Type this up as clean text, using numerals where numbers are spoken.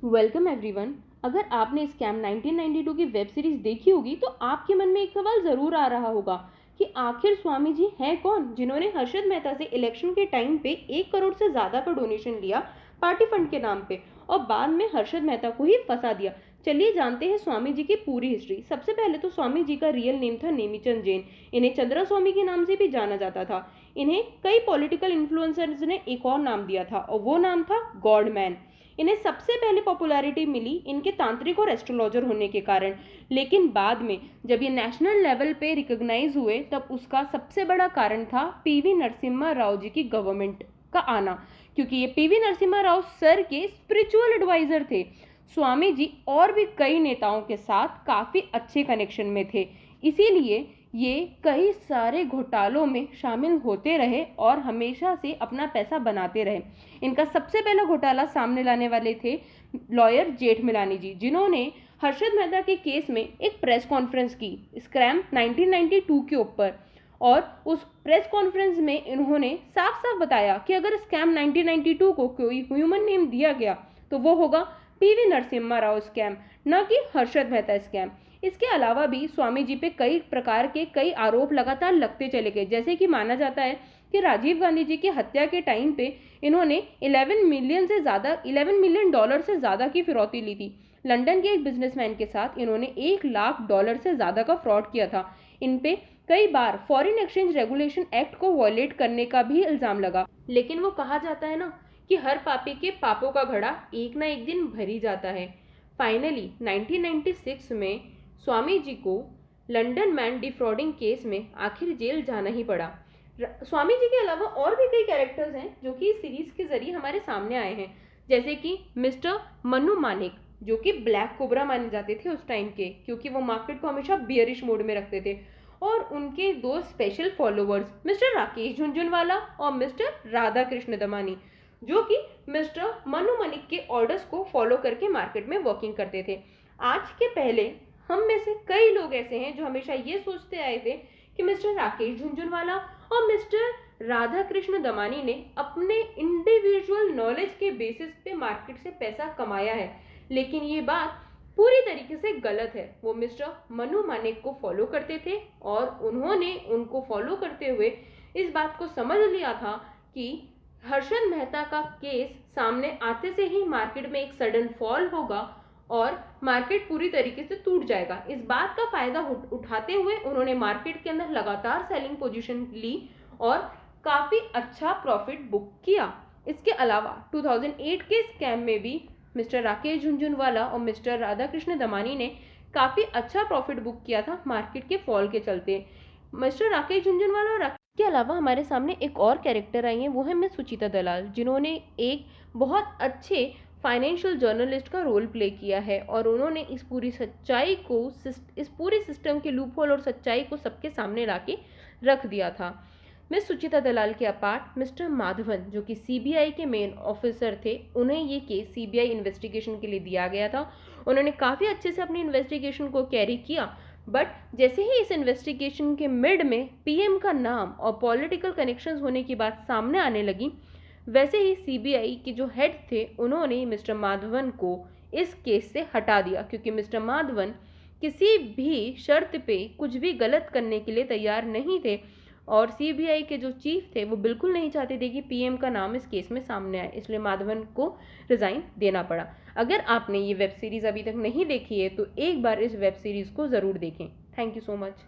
Welcome everyone. अगर आपने scam 1992 की वेब सीरीज देखी होगी तो आपके मन में एक सवाल ज़रूर आ रहा होगा कि आखिर स्वामी जी हैं कौन जिन्होंने हर्षद मेहता से इलेक्शन के टाइम पे 1 करोड़ से ज़्यादा का डोनेशन लिया पार्टी फंड के नाम पे और बाद में हर्षद मेहता को ही फंसा दिया। चलिए जानते हैं स्वामी जी की पूरी हिस्ट्री। सबसे पहले तो स्वामी जी का रियल नेम था नेमीचंद जैन। इन्हें चंद्रा स्वामी के नाम से भी जाना जाता था। इन्हें कई पॉलिटिकल इन्फ्लुएंसर्स ने एक और नाम दिया था और वो नाम था गॉडमैन। इन्हें सबसे पहले पॉपुलैरिटी मिली इनके तांत्रिक और एस्ट्रोलॉजर होने के कारण, लेकिन बाद में जब ये नेशनल लेवल पे रिकॉग्नाइज हुए तब उसका सबसे बड़ा कारण था पीवी नरसिम्हा राव जी की गवर्नमेंट का आना, क्योंकि ये पीवी नरसिम्हा राव सर के स्पिरिचुअल एडवाइजर थे। स्वामी जी और भी कई नेताओं के साथ काफ़ी अच्छे कनेक्शन में थे, इसीलिए ये कई सारे घोटालों में शामिल होते रहे और हमेशा से अपना पैसा बनाते रहे। इनका सबसे पहला घोटाला सामने लाने वाले थे लॉयर जेठमलानी जी, जिन्होंने हर्षद मेहता के केस में एक प्रेस कॉन्फ्रेंस की स्कैम 1992 के ऊपर, और उस प्रेस कॉन्फ्रेंस में इन्होंने साफ साफ बताया कि अगर स्कैम 1992 को कोई ह्यूमन नेम दिया गया तो वो होगा पीवी नरसिम्हा राव स्कैम, न कि हर्षद मेहता स्कैम। इसके अलावा भी स्वामी जी पे कई प्रकार के कई आरोप लगातार लगते चले गए, जैसे कि माना जाता है कि राजीव गांधी जी की हत्या के टाइम पे इन्होंने 11 मिलियन डॉलर से ज़्यादा की फिरौती ली थी। लंदन के एक बिजनेसमैन के साथ इन्होंने $1 लाख से ज़्यादा का फ्रॉड किया था। इन पे कई बार फॉरेन एक्सचेंज रेगुलेशन एक्ट को वॉयलेट करने का भी इल्ज़ाम लगा, लेकिन वो कहा जाता है ना कि हर पापी के पापों का घड़ा एक ना एक दिन भर ही जाता है। फाइनली 1996 में स्वामी जी को लंदन मैन डिफ्रॉडिंग केस में आखिर जेल जाना ही पड़ा। स्वामी जी के अलावा और भी कई कैरेक्टर्स हैं जो कि इस सीरीज के जरिए हमारे सामने आए हैं, जैसे कि मिस्टर मनु मानिक, जो कि ब्लैक कोबरा माने जाते थे उस टाइम के, क्योंकि वो मार्केट को हमेशा बियरिश मोड में रखते थे। और उनके दो special followers mister Rakesh Jhunjhunwala और मिस्टर राधा कृष्ण दमानी, जो कि मिस्टर मनु मानिक के ऑर्डर्स को फॉलो करके मार्केट में वर्किंग करते थे। आज के पहले हम में से कई लोग ऐसे हैं जो हमेशा ये सोचते आए थे कि मिस्टर राकेश झुनझुनवाला और मिस्टर राधा कृष्ण दमानी ने अपने इंडिविजुअल नॉलेज के बेसिस पे मार्केट से पैसा कमाया है, लेकिन ये बात पूरी तरीके से गलत है। वो मिस्टर मनु मानिक को फॉलो करते थे और उन्होंने उनको फॉलो करते हुए इस बात को समझ लिया था कि हर्षद मेहता का केस सामने आते से ही मार्केट में एक सडन फॉल होगा और मार्केट पूरी तरीके से टूट जाएगा। इस बात का फायदा उठाते हुए उन्होंने मार्केट के अंदर लगातार सेलिंग पोजीशन ली और काफ़ी अच्छा प्रॉफिट बुक किया। इसके अलावा 2008 के स्कैम में भी मिस्टर राकेश झुनझुनवाला और मिस्टर राधा कृष्ण दमानी ने काफ़ी अच्छा प्रॉफिट बुक किया था मार्केट के फॉल के चलते। मिस्टर राकेश झुनझुनवाला और के अलावा हमारे सामने एक और कैरेक्टर आई हैं, वो है मिस सुचिता दलाल, जिन्होंने एक बहुत अच्छे फाइनेंशियल जर्नलिस्ट का रोल प्ले किया है और उन्होंने इस पूरी सिस्टम के लूपहोल और सच्चाई को सबके सामने लाके रख दिया था। मिस सुचिता दलाल के अपार्ट मिस्टर माधवन, जो कि सीबीआई के मेन ऑफिसर थे, उन्हें ये केस सीबीआई इन्वेस्टिगेशन के लिए दिया गया था। उन्होंने काफ़ी अच्छे से अपनी इन्वेस्टिगेशन को कैरी किया, बट जैसे ही इस इन्वेस्टिगेशन के मिड में पीएम का नाम और पॉलिटिकल कनेक्शंस होने की बात सामने आने लगी, वैसे ही सीबीआई के जो हेड थे उन्होंने मिस्टर माधवन को इस केस से हटा दिया, क्योंकि मिस्टर माधवन किसी भी शर्त पे कुछ भी गलत करने के लिए तैयार नहीं थे और सीबीआई के जो चीफ थे वो बिल्कुल नहीं चाहते थे कि पीएम का नाम इस केस में सामने आए, इसलिए माधवन को रिज़ाइन देना पड़ा। अगर आपने ये वेब सीरीज़ अभी तक नहीं देखी है तो एक बार इस वेब सीरीज़ को ज़रूर देखें। Thank you so much.